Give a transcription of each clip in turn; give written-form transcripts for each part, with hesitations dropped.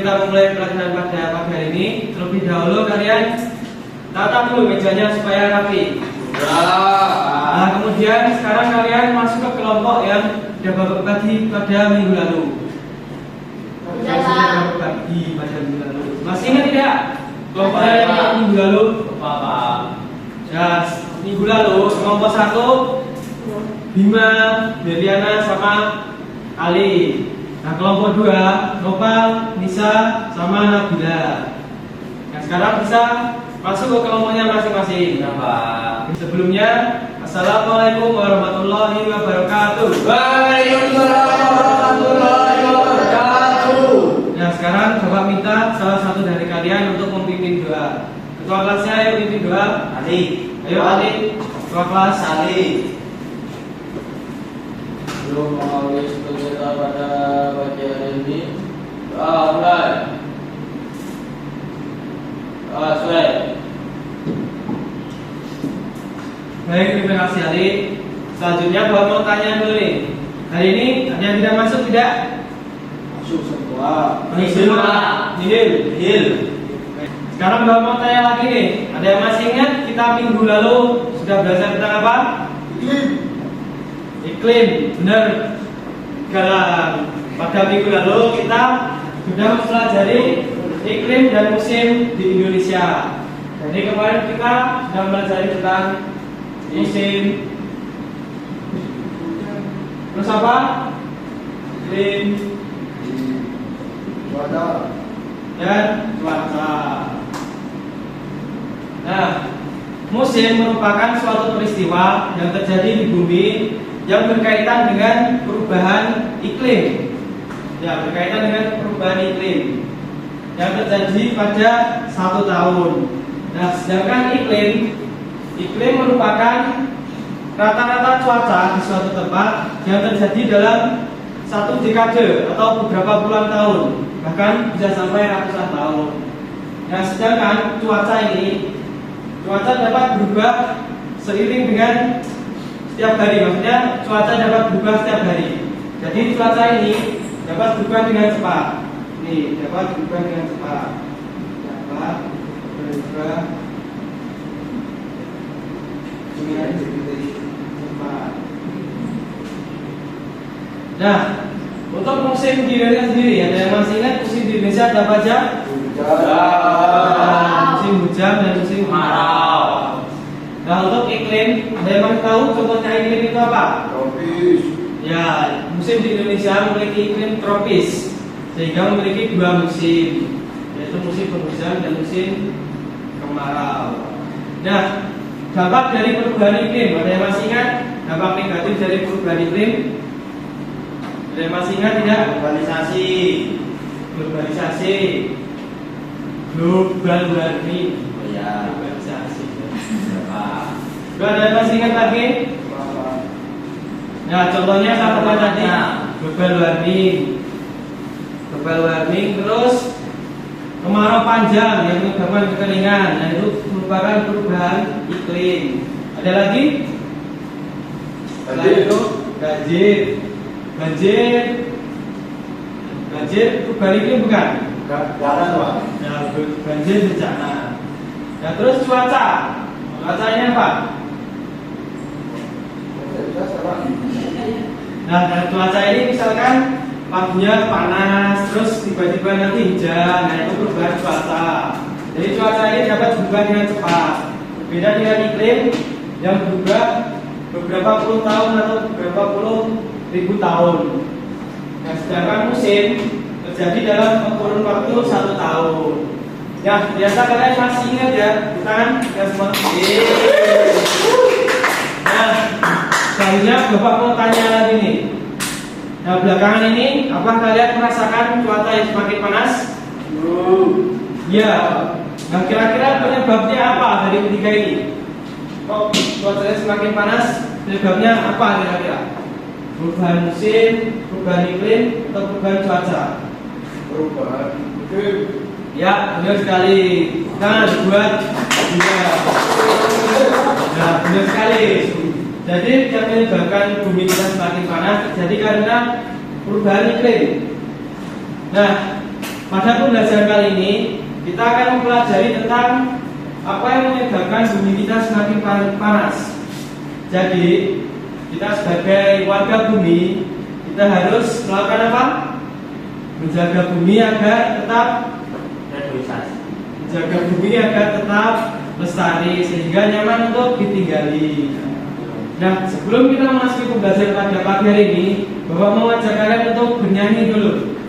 kita memulai pelajaran pada pagi hari ini, terlebih dahulu kalian tata dulu mejanya supaya rapi. Nah, kemudian sekarang kalian masuk ke kelompok yang sudah Bapak bagi pada minggu lalu. Sudah bagi pada minggu lalu. Masih ingat tidak? Kelompok yang minggu lalu? Bapak. Ya, minggu lalu kelompok 1 Bima, Beliana sama Ali. Nah, kelompok 2 Nopal, Nisa sama Nabila. Nah, sekarang bisa masuk ke kelompoknya masing-masing. Ya, Pak. Sebelumnya, Assalamualaikum warahmatullahi wabarakatuh. Waalaikumsalam warahmatullahi wabarakatuh. Nah, sekarang Bapak minta salah satu dari kalian untuk memimpin doa. Ketua kelasnya ayo pimpin doa. Ali. Ayo Ali. Ketua kelas Ali. Belum mengawali kita pada pagi hari ini. Mulai. Selesai. Baik, terima kasih Ali. Selanjutnya Bapak mau tanya dulu nih. Hari ini ada yang tidak masuk tidak? Masuk semua. Nihil. Sekarang Bapak mau tanya lagi nih. Ada yang masih ingat kita minggu lalu sudah belajar tentang apa? Iklim. Benar. Sekarang pada minggu lalu kita sudah mempelajari iklim dan musim di Indonesia. Jadi kemarin kita sudah belajar tentang musim. Terus apa? Iklim dan cuaca. Nah, musim merupakan suatu peristiwa yang terjadi di bumi yang berkaitan dengan perubahan iklim. Ya, berkaitan dengan perubahan iklim yang terjadi pada 1 tahun. Nah, sedangkan iklim merupakan rata-rata cuaca di suatu tempat yang terjadi dalam 1 dekade atau beberapa puluhan tahun, bahkan bisa sampai ratusan tahun. Nah, sedangkan cuaca dapat berubah seiring dengan setiap hari. Maksudnya cuaca dapat berubah setiap hari. Jadi cuaca ini dapat berubah dengan cepat. Dapat berubah dengan cepat. Dapat berubah dengan cepat. Nah, untuk musim di Indonesia sendiri, ada yang masih ingat musim di Indonesia ada apa aja? Musim hujan dan musim kemarau. Nah, untuk iklim, ada yang mau tahu contohnya iklim itu apa? Tropis. Ya, musim di Indonesia memiliki iklim tropis, sehingga memiliki 2 musim, yaitu musim penghujan dan musim kemarau. Nah, dampak dari perubahan iklim, ada yang masih ingat dampak negatif dari perubahan iklim? Ada yang masih ingat tidak? Globalisasi, global warming. Oh ya. Globalisasi. Ada yang masih ingat lagi? Nah, contohnya apa tadi? Global warming, terus kemarau panjang yang menyebabkan kekeringan. Nah, itu merupakan perubahan iklim. Ada lagi? Banjir perubahan iklim bukan? Ya, banjir bencana. Nah, terus cuacanya apa? Nah, cuaca ini misalkan paginya panas, terus tiba-tiba nanti hujan. Nah, itu perubahan cuaca. Jadi cuaca ini dapat berubah dengan cepat. Beda dengan iklim yang berubah beberapa puluh tahun atau beberapa puluh ribu tahun. Nah, sedangkan musim terjadi dalam kurun waktu 1 tahun. Ya, biasa kalian masih ingat ya, bukan? Ya, semua. Nah, selanjutnya Bapak mau tanya lagi nih. Nah, belakangan ini, apa kalian merasakan cuaca yang semakin panas? Ya. Nah, kira-kira penyebabnya apa dari ketiga ini? Kok cuacanya semakin panas? Penyebabnya apa kira-kira? Perubahan musim, perubahan iklim, atau perubahan cuaca? Perubahan iklim. Ya, benar sekali. Nah, dibuat juga. Nah, benar sekali. Jadi yang menyebabkan bumi kita semakin panas terjadi karena perubahan iklim. Nah, Pada pembelajaran kali ini kita akan mempelajari tentang apa yang menyebabkan bumi kita semakin panas. Jadi kita sebagai warga bumi, kita harus melakukan apa? Menjaga bumi agar tetap lestari sehingga nyaman untuk ditinggali. Nah, sebelum kita memasuki pembelajaran pada pagi hari ini, Bapak mau ajak kalian untuk bernyanyi dulu.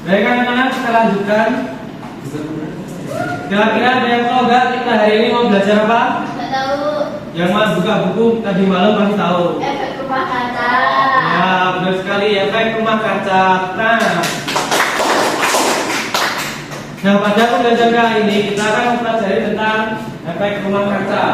Baik anak-anak, kita lanjutkan. Kira-kira ada yang tahu nggak kita hari ini mau belajar apa? Nggak tahu. Yang mau buka buku tadi malam pasti tahu. Efek rumah kaca. Ya, benar sekali, efek rumah kaca. Nah, pada pembelajaran kali ini kita akan mempelajari tentang efek rumah kaca.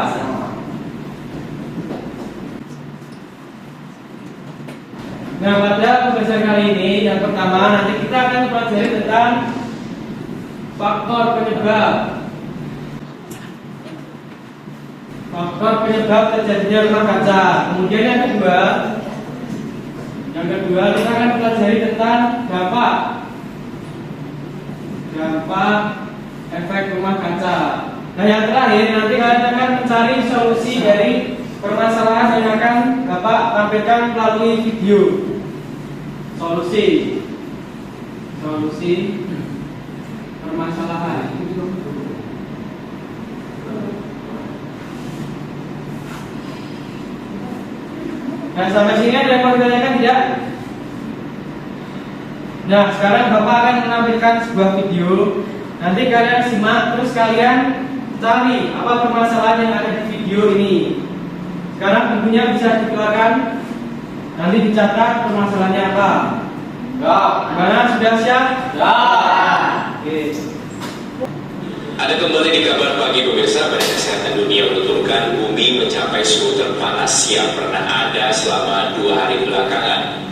Nah, pada pembelajaran kali ini yang pertama nanti kita akan mempelajari tentang faktor penyebab. Faktor penyebab terjadinya rumah kaca. Kemudian yang kedua kita akan mempelajari tentang dampak efek rumah kaca. Nah, yang terakhir nanti kalian akan mencari solusi dari permasalahan yang akan Bapak tampilkan melalui video. Solusi permasalahan. Nah, sampai sini ada yang mau ditanyakan tidak? Nah, sekarang Bapak akan menampilkan sebuah video. Nanti kalian simak, terus kalian cari apa permasalahan yang ada di video ini. Sekarang bukunya bisa dikeluarkan. Nanti dicatat permasalahannya apa. Ya. Gimana? Sudah siap? Ya. Oke. Ada kembali di kabar pagi pemirsa. Badan Kesehatan Dunia menuturkan bumi mencapai suhu terpanas yang pernah ada selama 2 hari belakangan.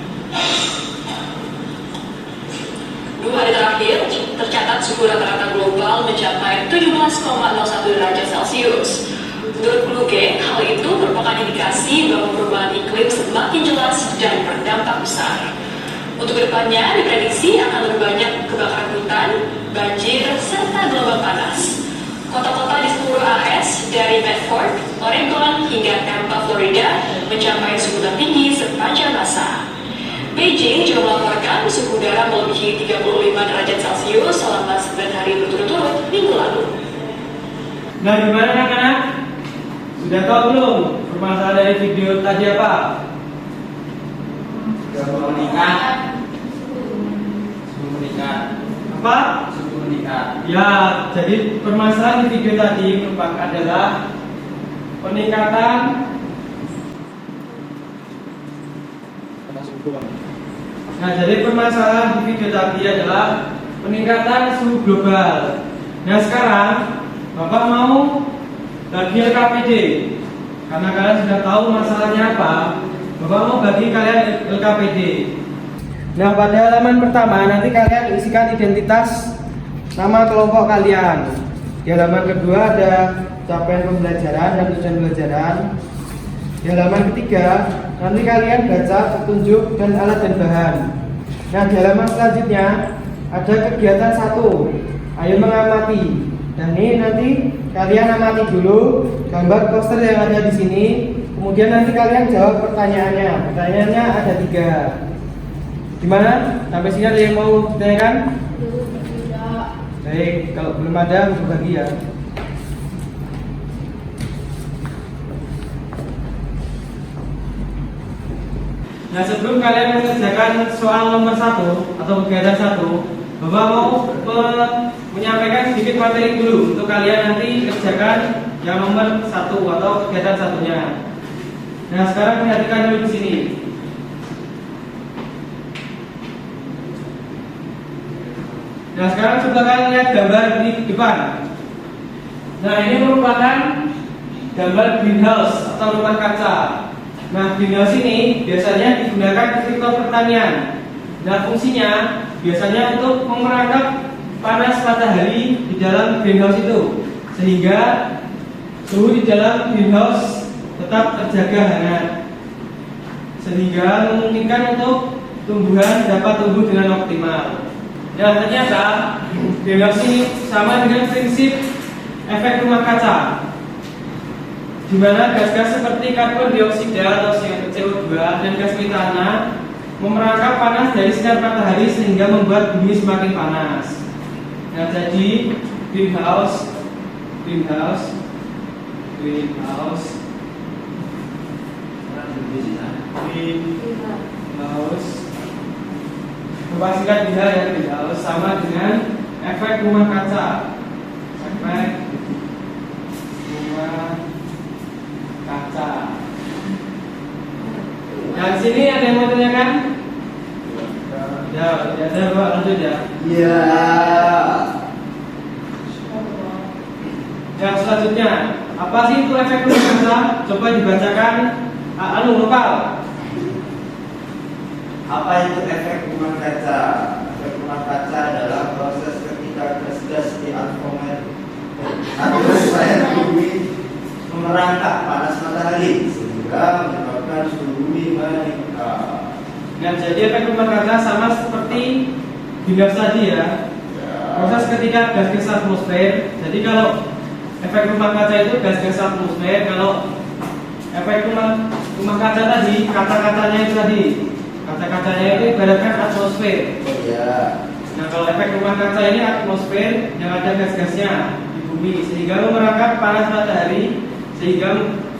2 hari terakhir tercatat suhu rata-rata global mencapai 17,01 derajat Celcius. Menurut Kluge, hal itu merupakan indikasi bahwa perubahan iklim semakin jelas dan berdampak besar. Untuk kedepannya diprediksi akan lebih banyak kebakaran hutan, banjir, serta gelombang panas. Kota-kota di seluruh AS dari Medford, Oregon hingga Tampa, Florida mencapai suhu tertinggi sepanjang masa. Beijing juga melaporkan suhu udara melebihi 35 derajat Celcius selama 9 hari berturut-turut minggu lalu. Nah, gimana anak-anak? Sudah tahu belum permasalahan dari video tadi apa? Suhu meningkat. Apa? Suhu meningkat. Ya, jadi permasalahan di video tadi adalah peningkatan Nah, jadi permasalahan di video tadi adalah peningkatan suhu global. Nah, sekarang Bapak mau bagi LKPD. Karena kalian sudah tahu masalahnya apa, Bapak mau bagi kalian LKPD. Nah, pada halaman pertama nanti kalian isikan identitas nama kelompok kalian. Di halaman kedua ada capaian pembelajaran dan tujuan pembelajaran. Di halaman ketiga nanti kalian baca petunjuk dan alat dan bahan. Nah, di halaman selanjutnya ada kegiatan 1. Ayo mengamati. Dan ini nanti kalian amati dulu gambar poster yang ada di sini. Kemudian nanti kalian jawab pertanyaannya. Pertanyaannya ada 3. Gimana? Sampai sini ada yang mau ditanyakan? Baik, kalau belum ada berbagi ya. Nah, sebelum kalian mengerjakan soal nomor 1 atau kegiatan 1, Bapak mau menyampaikan sedikit materi dulu untuk kalian nanti kerjakan yang nomor 1 atau kegiatan 1-nya. Nah, sekarang perhatikan dulu di sini. Nah, sekarang coba kalian lihat gambar di depan. Nah, ini merupakan gambar greenhouse atau rumah kaca. Nah, greenhouse ini biasanya digunakan di sektor pertanian. Nah, fungsinya biasanya untuk memerangkap panas matahari di dalam greenhouse itu, sehingga suhu di dalam greenhouse tetap terjaga hangat, sehingga memungkinkan untuk tumbuhan dapat tumbuh dengan optimal. Nah, ternyata greenhouse ini sama dengan prinsip efek rumah kaca, di mana gas-gas seperti karbon dioksida atau CO2 dan gas metana memerangkap panas dari sinar matahari sehingga membuat bumi semakin panas. Nah, jadi greenhouse Pastikan dia ya greenhouse sama dengan efek rumah kaca. Efek rumah kaca. Nah, di sini ada yang mau tanyakan? Ya, ada Pak, lanjut ya. Iya. Yang selanjutnya, apa sih itu efek rumah kaca? Coba dibacakan. Nopal. Apa itu efek rumah kaca? Efek rumah kaca adalah proses ketika gas-gas di atmosfer bumi memerangkap panas matahari sehingga menyebabkan suhu bumi meningkat. Nah, jadi efek rumah kaca sama seperti greenhouse tadi ya. Proses ketika gas-gas atmosfer. Jadi kalau efek rumah kaca itu gas-gas atmosfer, kalau efek rumah kaca tadi, kata-katanya itu tadi, kata-katanya itu ibaratkan atmosfer. Ya. Nah, kalau efek rumah kaca ini atmosfer yang ada gas-gasnya di bumi sehingga memerangkap panas matahari sehingga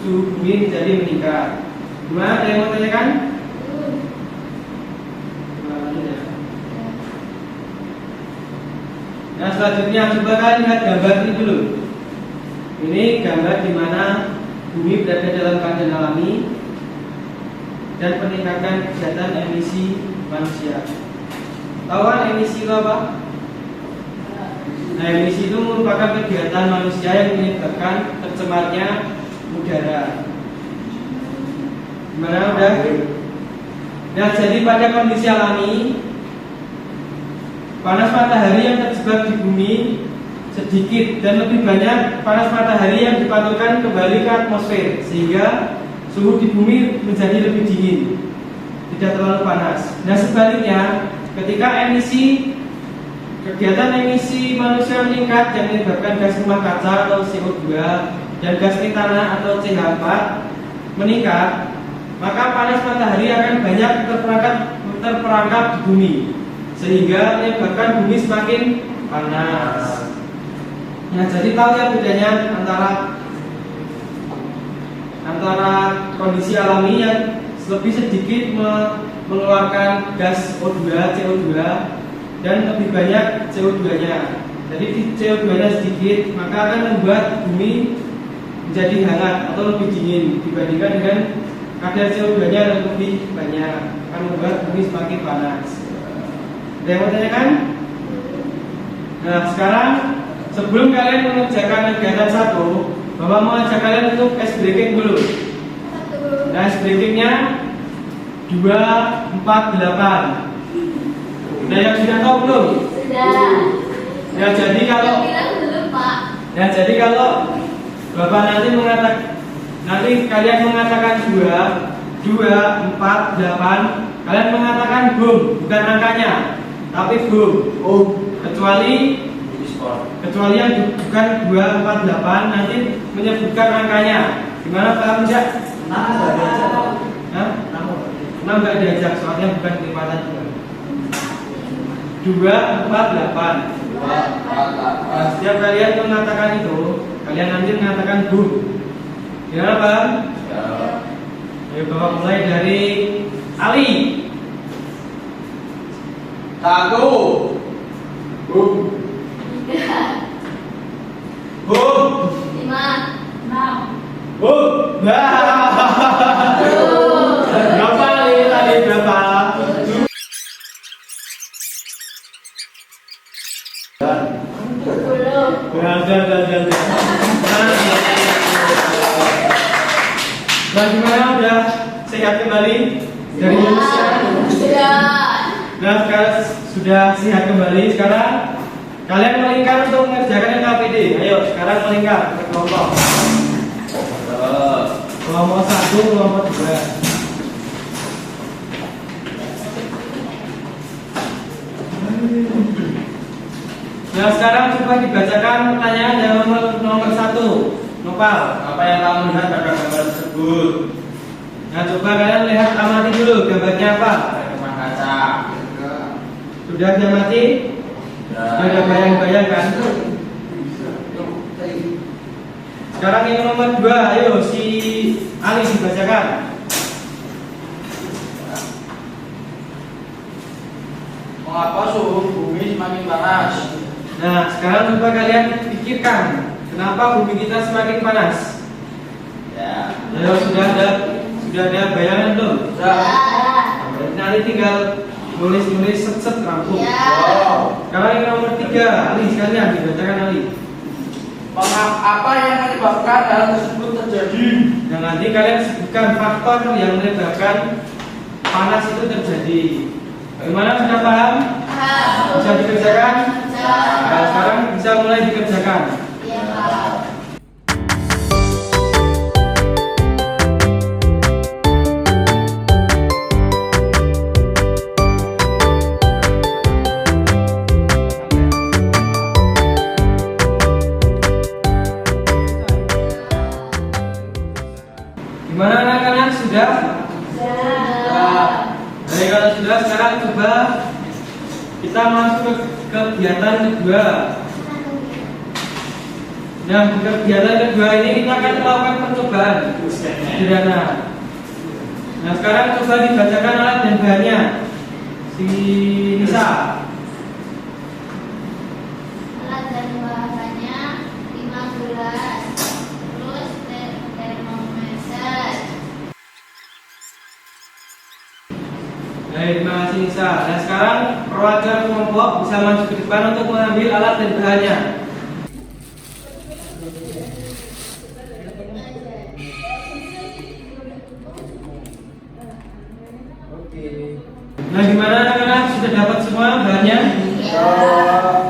suhu bumi menjadi meningkat. Gimana? Ada yang mau tanyakan? Nah, selanjutnya coba kalian lihat gambar ini dulu. Ini gambar di mana bumi berada dalam keadaan alami dan peningkatan kegiatan emisi manusia. Tahu kan emisi itu apa? Nah, emisi itu merupakan kegiatan manusia yang menyebabkan tercemarnya udara. Gimana udah? Nah, jadi pada kondisi alami, panas matahari yang terjebak di bumi sedikit dan lebih banyak panas matahari yang dipantulkan kembali ke atmosfer sehingga suhu di bumi menjadi lebih dingin, tidak terlalu panas. Nah, sebaliknya, ketika kegiatan emisi manusia meningkat yang menyebabkan gas rumah kaca atau CO2 dan gas metana atau CH4 meningkat, maka panas matahari akan banyak terperangkap di bumi sehingga menyebabkan bumi semakin panas. Nah, jadi tahu ya bedanya antara kondisi alami yang lebih sedikit mengeluarkan gas O2, CO2 dan lebih banyak CO2-nya. Jadi CO2-nya sedikit, maka akan membuat bumi menjadi hangat atau lebih dingin dibandingkan dengan kadar CO2-nya yang lebih banyak, akan membuat bumi semakin panas. Ada yang mau tanyakan? Nah, sekarang sebelum kalian mengerjakan kegiatan 1, Bapak mau ajak kalian untuk ice breaking dulu. Nah, ice breakingnya 248. Udah yang sudah tahu belum? Sudah. Ya, jadi kalau Bilang belum, Pak. ya jadi kalau Bapak nanti kalian mengatakan 248, kalian mengatakan boom, bukan angkanya, tapi boom. Kecuali yang bukan 248 nanti menyebutkan angkanya. Gimana, paham tidak? 6 nggak diajak. Hah? 6 nggak diajak, soalnya bukan kelipatan juga. 248. Setiap kalian mengatakan itu, kalian nanti mengatakan boom. Gimana, Bang? Ya. Ayo Bapak mulai dari Ali. 1. Boom. 3, Boom. 5, 6. Boom. Nah. Udah. Nah, gimana? Udah sehat kembali dari Indonesia? Sudah. Nah, sekarang sudah sehat kembali. Sekarang kalian melingkar untuk mengerjakan LKPD. Ayo, sekarang melingkar ke kelompok. Kelompok 1, kelompok 2. Nah, sekarang coba dibacakan pertanyaan yang nomor 1. Nopal, apa yang kamu lihat pada gambar tersebut? Nah, coba kalian lihat, amati dulu gambarnya apa? Rumah kaca. Sudah diamati? Ada bayang-bayang kan? Sekarang yang nomor 2, ayo si Ali dibacakan. Mengapa suhu bumi semakin panas? Nah, sekarang coba kalian pikirkan, kenapa bumi kita semakin panas? Ya. Ayo, sudah ada bayangan belum? Sudah. Nanti tinggal nulis set rampung. Ya. Wow. Sekarang yang nomor 3, Ali sekalian dibacakan Ali. Apa yang menyebabkan hal tersebut terjadi? Nah, nanti kalian sebutkan faktor yang menyebabkan panas itu terjadi. Bagaimana, sudah paham? Bisa dikerjakan? Nah, sekarang bisa mulai dikerjakan. Iya, Pak. Gimana anak-anak, sudah? Baik, kalau sudah, sekarang coba kita masuk ke kegiatan kedua. Nah, di kegiatan kedua ini kita akan melakukan percobaan sederhana. Nah, sekarang coba dibacakan alat dan bahannya. Si Nisa. Alat dan bahannya 15. Terus termometer. Baik, terima kasih Nisa. Nah, sekarang perwakilan kelompok bisa maju ke depan untuk mengambil alat dan bahannya. Nah, gimana anak-anak, sudah dapat semua bahannya?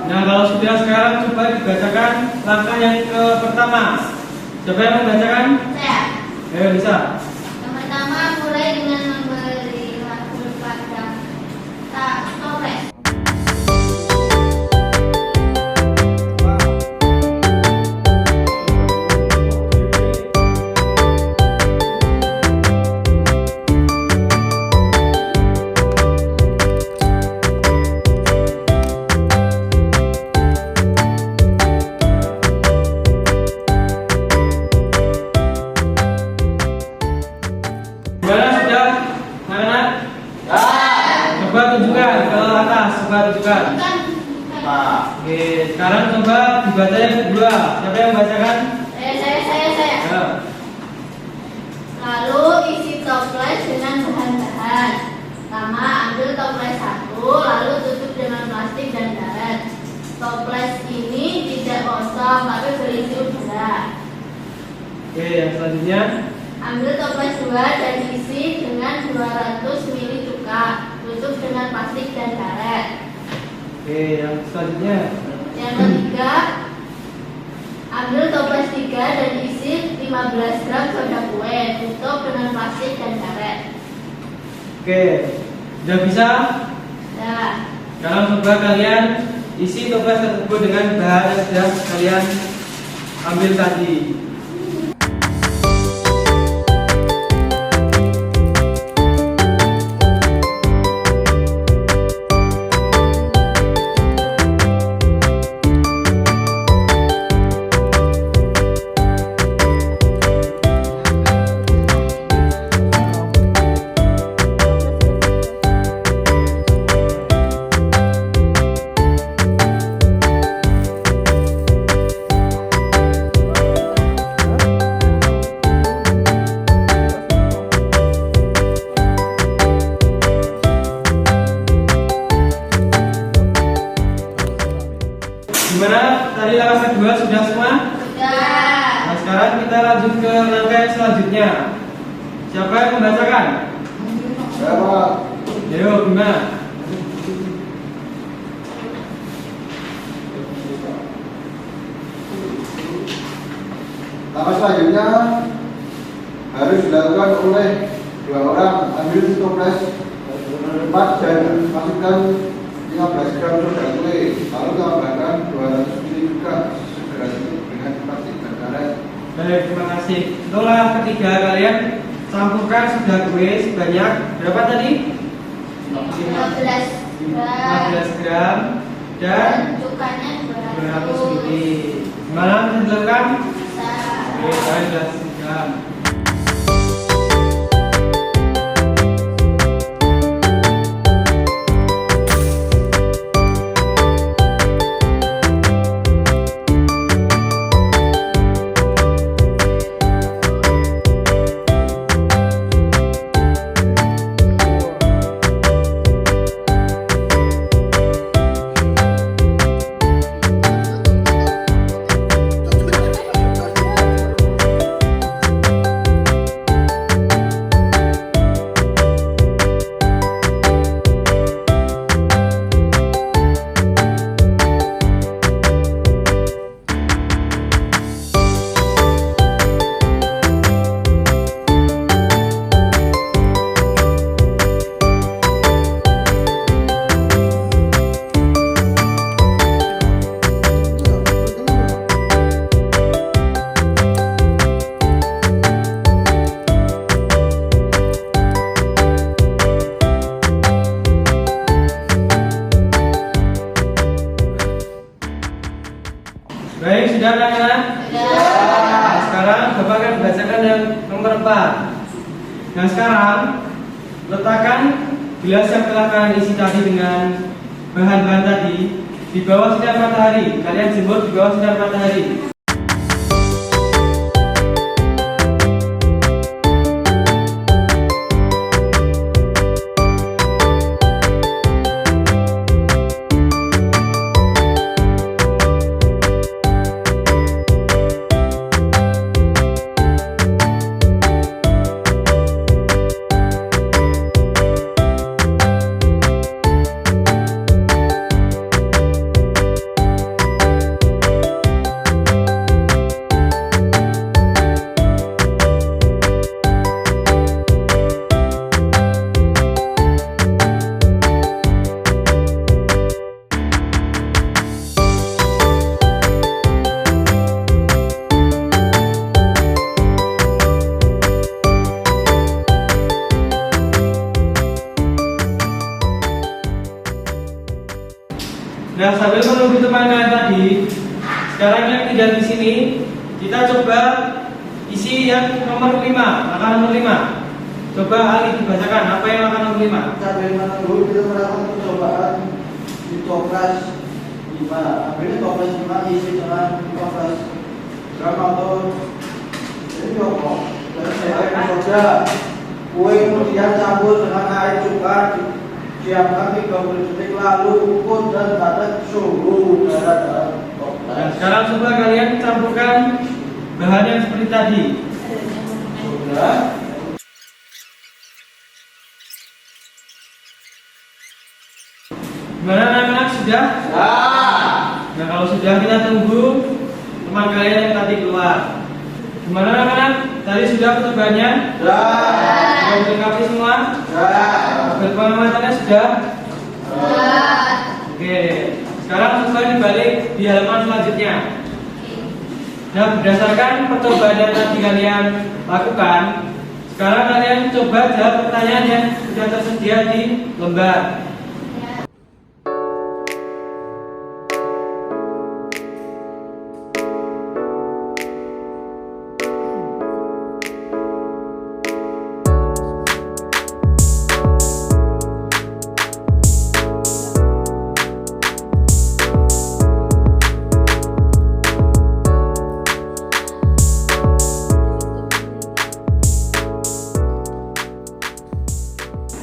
Nah, kalau sudah, sekarang coba dibacakan langkah yang pertama. Siapa yang membacakan? Saya. Ayo, Nisa. Yang pertama mulai dengan memberi lagu pada toples. Gimana, sudah anak-anak? Coba tunjukkan ke atas, coba tunjukkan. Pak. Oke, sekarang coba dibaca yang kedua. Siapa yang membacakan? Saya. Ya. Lalu isi toples dengan bahan-bahan. Pertama, ambil toples 1, lalu tutup dengan plastik dan karet. Toples ini tidak kosong, tapi berisi udara. Oke, yang selanjutnya. Ambil toples 2 dan isi dengan 200 ml cuka. Tutup dengan plastik dan karet. Oke, yang selanjutnya. Yang ketiga, ambil toples 3 dan isi 15 gram soda kue. Tutup dengan plastik dan karet. Oke, sudah bisa? Nah, Sekarang coba kalian isi toples tersebut dengan bahan yang sudah kalian ambil tadi. semua? Sudah. Nah, sekarang kita lanjut ke rangkaian selanjutnya. Siapa yang membacakan? Saya Pak. Ayo, Bima. Langkah selanjutnya harus dilakukan oleh 2 orang. Ambil toples 4 dan masukkan 15 gram soda kue, lalu tambahkan 200 ml segera tutup dengan plastik dan karet. Baik, terima kasih. Itulah ketiga, kalian campurkan soda kue sebanyak berapa tadi? 15 gram. 15 gram dan Cukanya 200 ml. 200. Gimana bisa dilakukan? Bisa. Oke, kalian sudah siap. Baik, sudah anak-anak? Nah, sekarang Bapak akan bacakan yang nomor 4. Nah, sekarang letakkan gelas yang telah kalian isi tadi dengan bahan-bahan tadi di bawah sinar matahari. Kalian jemur di bawah sinar matahari. Nah, sambil menunggu teman kalian tadi, sekarang yang tidak di sini, kita coba isi yang nomor 5, langkah nomor 5. Coba Ali dibacakan apa yang langkah nomor 5. Sambil menunggu kita melakukan percobaan di toples 5. Ambil toples 5 isi dengan 15 gram atau ini rokok. Dan saya soda. Kue kemudian campur dengan air cuka. Siapkan 30 detik lalu ukur dan tata suhu udara dalam Dan toples. sekarang coba kalian campurkan bahan yang seperti tadi. Sudah. Gimana anak-anak, sudah? Nah, kalau sudah kita tunggu teman kalian yang tadi keluar. Gimana anak-anak? Tadi sudah percobaannya? Sudah dilengkapi semua? Berpengamatannya sudah? Oke. Sekarang coba dibalik di halaman selanjutnya. Nah, berdasarkan percobaan yang tadi kalian lakukan, sekarang kalian coba jawab pertanyaan yang sudah tersedia di lembar.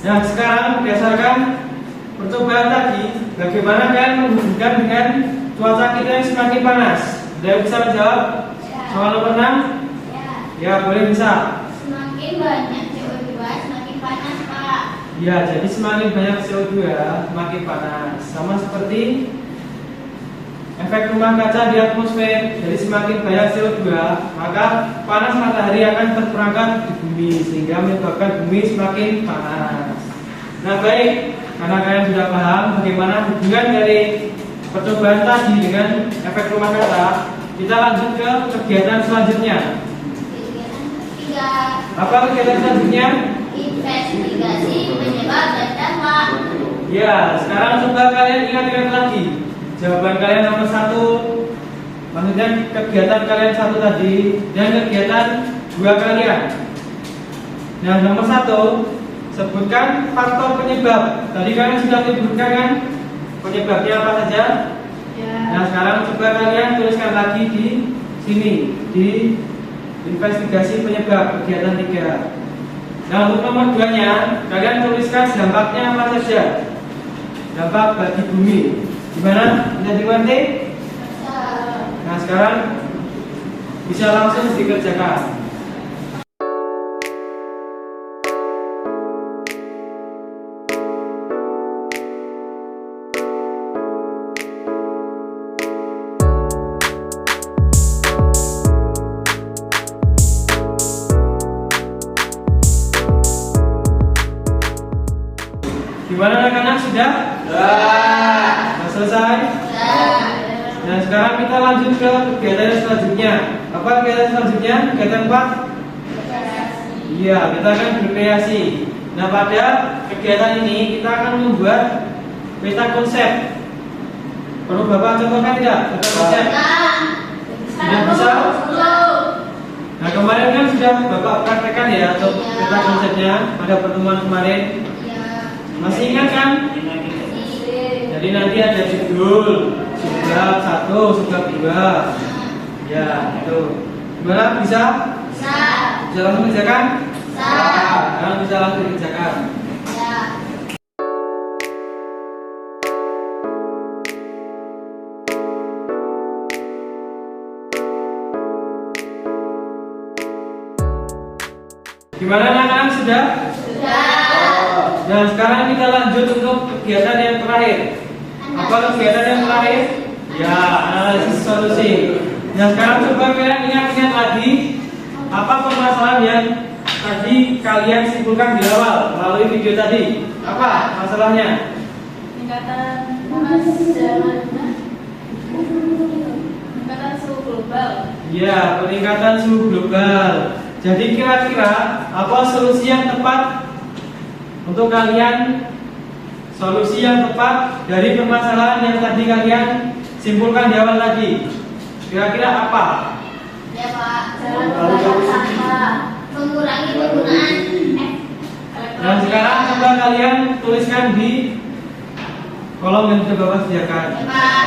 Nah, sekarang berdasarkan percobaan tadi, bagaimana kalian menghubungkan dengan cuaca kita yang semakin panas? Ada yang bisa menjawab? Soal nomor 6? Ya. Ya, boleh bisa. Semakin banyak CO2 semakin panas, Pak. Ya, jadi semakin banyak CO2 semakin panas. Sama seperti efek rumah kaca di atmosfer. Jadi semakin banyak CO2, maka panas matahari akan terperangkap di bumi sehingga menyebabkan bumi semakin panas. Nah, baik, karena kalian sudah paham bagaimana hubungan dari percobaan tadi dengan efek rumah kaca, kita lanjut ke kegiatan selanjutnya. Kegiatan ketiga, Apa kegiatan selanjutnya? investigasi penyebab dan dampak. Ya, sekarang coba kalian ingat-ingat lagi. Jawaban kalian nomor 1, maksudnya kegiatan kalian 1 tadi dan kegiatan 2 kalian. Nah, nomor 1, sebutkan faktor penyebab. Tadi kalian sudah menyebutkan kan penyebabnya apa saja? Ya. Nah, sekarang coba kalian tuliskan lagi di sini di investigasi penyebab kegiatan 3. Nah, untuk nomor 2-nya kalian tuliskan dampaknya apa saja. Dampak bagi bumi. Gimana? Bisa dimengerti? Nah, sekarang bisa langsung dikerjakan. Gimana anak-anak, sudah? Sudah selesai? Nah, sekarang kita lanjut ke kegiatan selanjutnya. Apa kegiatan selanjutnya? Kegiatan 4? Iya, kita akan berkreasi. Nah, pada kegiatan ini kita akan membuat peta konsep. Perlu Bapak contohkan tidak? Peta konsep. Sudah bisa? Nah, kemarin kan sudah Bapak praktekkan ya untuk peta konsepnya pada pertemuan kemarin. Masih ingat kan? Jadi nanti ada judul, subbab 1, subbab 2. Ya, itu. Gimana? Bisa? Bisa. Bisa langsung kerjakan? Bisa. Sekarang bisa langsung dikerjakan. Ya. Gimana anak-anak, sudah? Sudah. Dan sekarang kita lanjut untuk kegiatan yang terakhir. Apa kegiatan yang terakhir? Ya, analisis solusi. Nah, sekarang coba kalian ingat-ingat lagi apa permasalahan yang tadi kalian simpulkan di awal melalui video tadi. Apa masalahnya? Peningkatan suhu global. Ya, peningkatan suhu global. Jadi kira-kira apa solusi yang tepat untuk kalian? Solusi yang tepat dari permasalahan yang tadi kalian simpulkan di awal tadi. Kira-kira apa? Ya, Pak. Jangan membakar sampah, mengurangi penggunaan Dan sekarang coba kalian tuliskan di kolom yang sudah Bapak sediakan. Ya, Pak.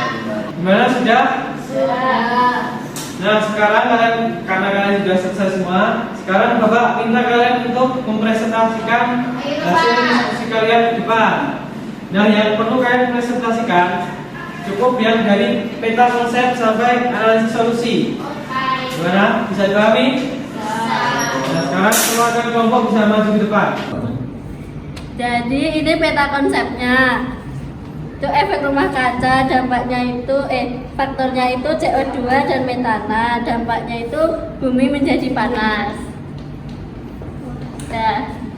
Gimana, sudah? Sudah. Nah, sekarang kalian, karena kalian sudah selesai semua, sekarang Bapak minta kalian untuk mempresentasikan hasil diskusi kalian di depan. Nah, yang perlu kalian presentasikan cukup yang dari peta konsep sampai analisis solusi. Oke. Gimana? Bisa dipahami? Bisa. Nah, sekarang semua kelompok bisa maju ke depan. Jadi ini peta konsepnya. Itu efek rumah kaca, dampaknya itu faktornya itu CO2 dan metana. Dampaknya itu bumi menjadi panas. Udah.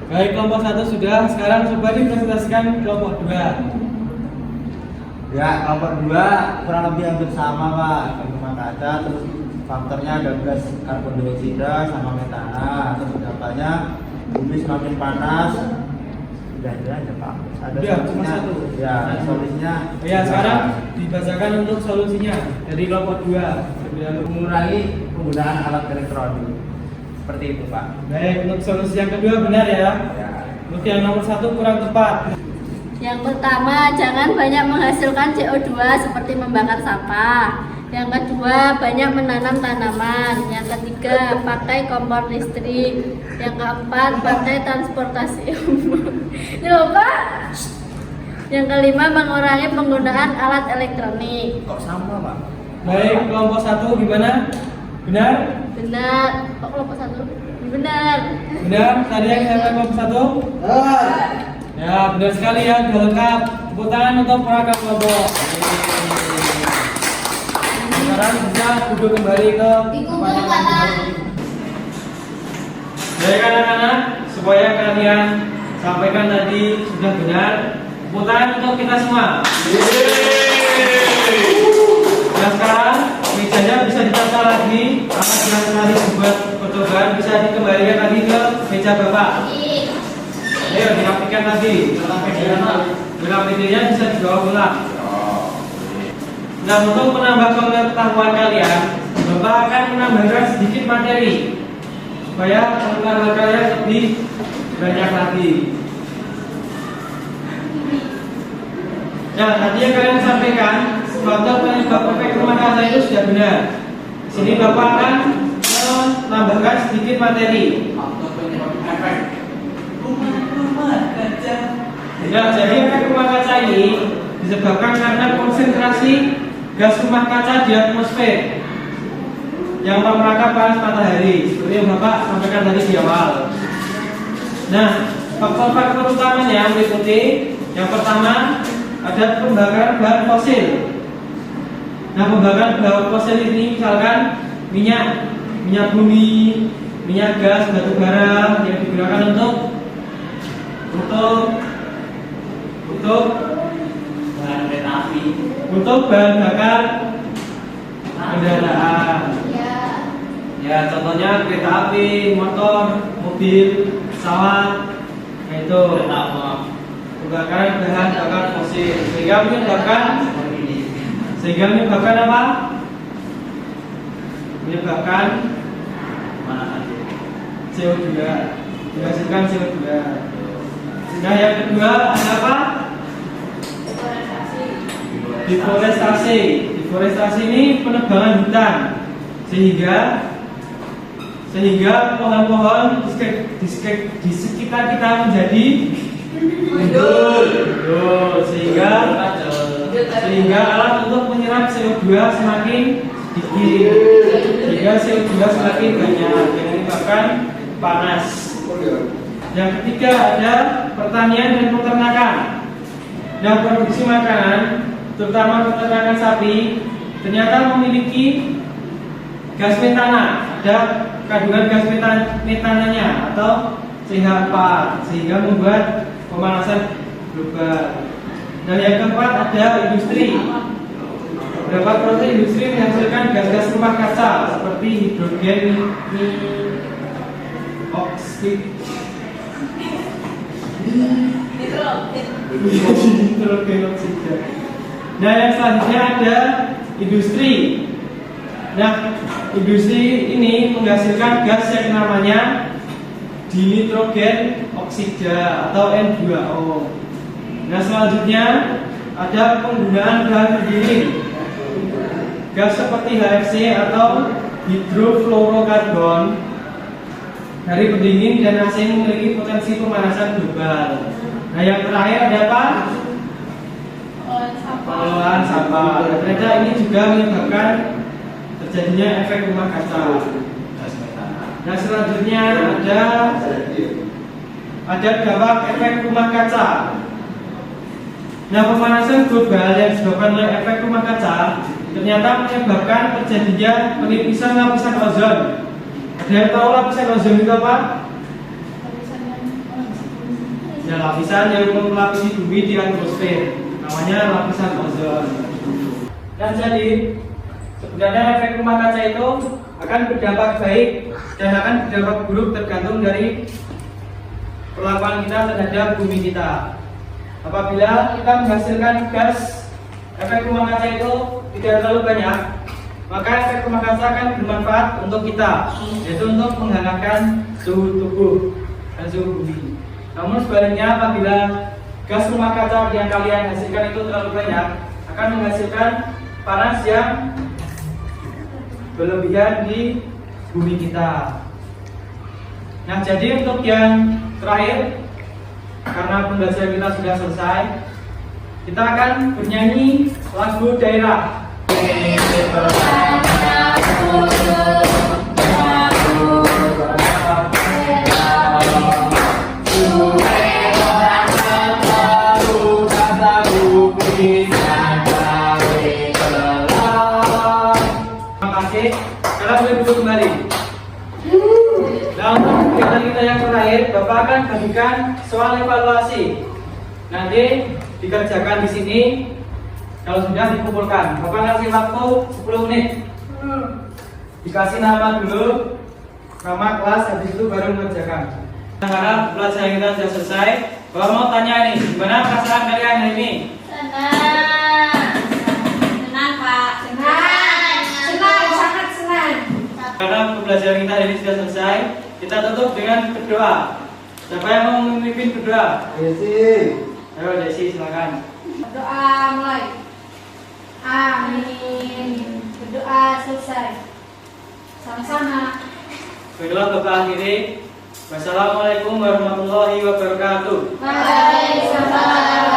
Baik, kelompok 1 sudah. Sekarang coba dipresentasikan kelompok 2. Ya, kelompok 2 kurang lebih hampir sama Pak. Rumah kaca, terus faktornya ada gas karbon dioksida sama metana. Terus dampaknya bumi semakin panas. Udah aja Pak. Ada Udah, cuma solusinya. 1. Ya, solusinya. Ya, sekarang dibacakan untuk solusinya dari kelompok 2. Mengurangi penggunaan alat elektronik. Seperti itu Pak. Baik, untuk solusi yang kedua benar ya. Ya. Untuk yang nomor 1 kurang tepat. Yang pertama, jangan banyak menghasilkan CO2 seperti membakar sampah. Yang kedua, banyak menanam tanaman. Yang ketiga, pakai kompor listrik. Yang keempat, pakai transportasi umum. Coba. Yang kelima, mengurangi penggunaan alat elektronik. Kok sama Pak? Baik, kelompok 1 gimana? Benar? Benar. Kok kelompok 1? Benar. Benar? Tadi yang saya kelompok 1? Ya, benar sekali ya, sudah lengkap. Tepuk tangan untuk para kelompok. Sekarang bisa duduk kembali ke Dikumpul kata. Baik anak-anak, supaya kalian sampaikan tadi sudah benar. Tepuk tangan untuk kita semua. Nah sekarang mejanya bisa ditata lagi, karena jelas sekali buat percobaan bisa dikembalikan lagi ke meja bapak. Ayo dirapikan lagi, meja bisa dibawa pulang. Nah untuk menambah pengetahuan kalian, bapak akan menambahkan sedikit materi supaya pengetahuan kalian lebih banyak lagi. Nah, tadi yang kalian sampaikan, faktor penyebab efek rumah kaca itu sudah benar. Di sini bapak akan menambahkan sedikit materi. Faktor penyebab efek rumah kaca. Ya, jadi efek rumah kaca ini disebabkan karena konsentrasi gas rumah kaca di atmosfer yang memerangkap panas matahari, seperti yang bapak sampaikan tadi di awal. Nah, faktor-faktor utamanya meliputi yang pertama ada pembakaran bahan fosil. Nah, pembakaran bahan fosil ini misalkan minyak bumi, minyak gas, batu bara yang digunakan untuk Bahan kereta api. untuk bahan bakar kendaraan. Ya, contohnya kereta api, motor, mobil, pesawat, itu pembakaran bahan bakar fosil sehingga menyebabkan apa? Menyebabkan CO2, menghasilkan CO2. Nah, yang kedua ada apa? Deforestasi. Deforestasi ini penebangan hutan sehingga pohon-pohon di sekitar kita menjadi mundur, sehingga alat untuk menyerap CO2 semakin sedikit, sehingga CO2 semakin banyak yang menyebabkan panas. Yang ketiga ada pertanian dan peternakan. Nah, produksi makanan, terutama peternakan sapi, ternyata memiliki gas metana. Ada kandungan gas metananya atau CH4 sehingga membuat pemanasan global. Dan yang keempat ada industri. Beberapa proses industri menghasilkan gas-gas rumah kaca seperti hidrogen oksid, hidrogen oksida. Nah, yang selanjutnya ada industri. Nah, industri ini menghasilkan gas yang namanya dinitrogen oksida atau N2O. Nah, selanjutnya ada penggunaan bahan pendingin. Gas seperti HFC atau hidrofluorokarbon dari pendingin dan AC memiliki potensi pemanasan global. Nah, yang terakhir ada apa? Pengolahan sampah. Ternyata ini juga menyebabkan terjadinya efek rumah kaca. Nah, selanjutnya ada dampak efek rumah kaca. Nah, pemanasan global yang disebabkan oleh efek rumah kaca ternyata menyebabkan terjadinya penipisan lapisan ozon. Ada yang tahu lapisan ozon itu apa? Ya, lapisan yang melapisi bumi di atmosfer, namanya lapisan ozon. Dan jadi sebenarnya efek rumah kaca itu akan berdampak baik dan akan berdampak buruk tergantung dari perlakuan kita terhadap bumi kita. Apabila kita menghasilkan gas efek rumah kaca itu tidak terlalu banyak, maka efek rumah kaca akan bermanfaat untuk kita, yaitu untuk menghangatkan suhu tubuh dan suhu bumi. Namun sebaliknya, apabila gas rumah kaca yang kalian hasilkan itu terlalu banyak, akan menghasilkan panas yang berlebihan di bumi kita. Nah, jadi untuk yang terakhir, karena pembelajaran kita sudah selesai, kita akan bernyanyi lagu daerah. Terima kasih. Sekarang boleh duduk kembali. Nah, untuk kegiatan kita yang terakhir, Bapak akan bagikan soal evaluasi. Nanti dikerjakan di sini. Kalau sudah dikumpulkan, Bapak kasih waktu 10 menit. Dikasih nama dulu, nama kelas, habis itu baru mengerjakan. Sekarang pelajaran kita sudah selesai. Bapak mau tanya nih, gimana perasaan kalian hari ini? Senang. Senang, Pak. Senang. Senang, sangat senang. Karena pembelajaran kita hari ini sudah selesai, kita tutup dengan berdoa. Siapa yang mau memimpin berdoa? Desi. Ayo Desi, silakan. Doa mulai. Amin. Berdoa selesai. Sama-sama. Baiklah Bapak akhiri. Wassalamualaikum warahmatullahi wabarakatuh. Waalaikumsalam.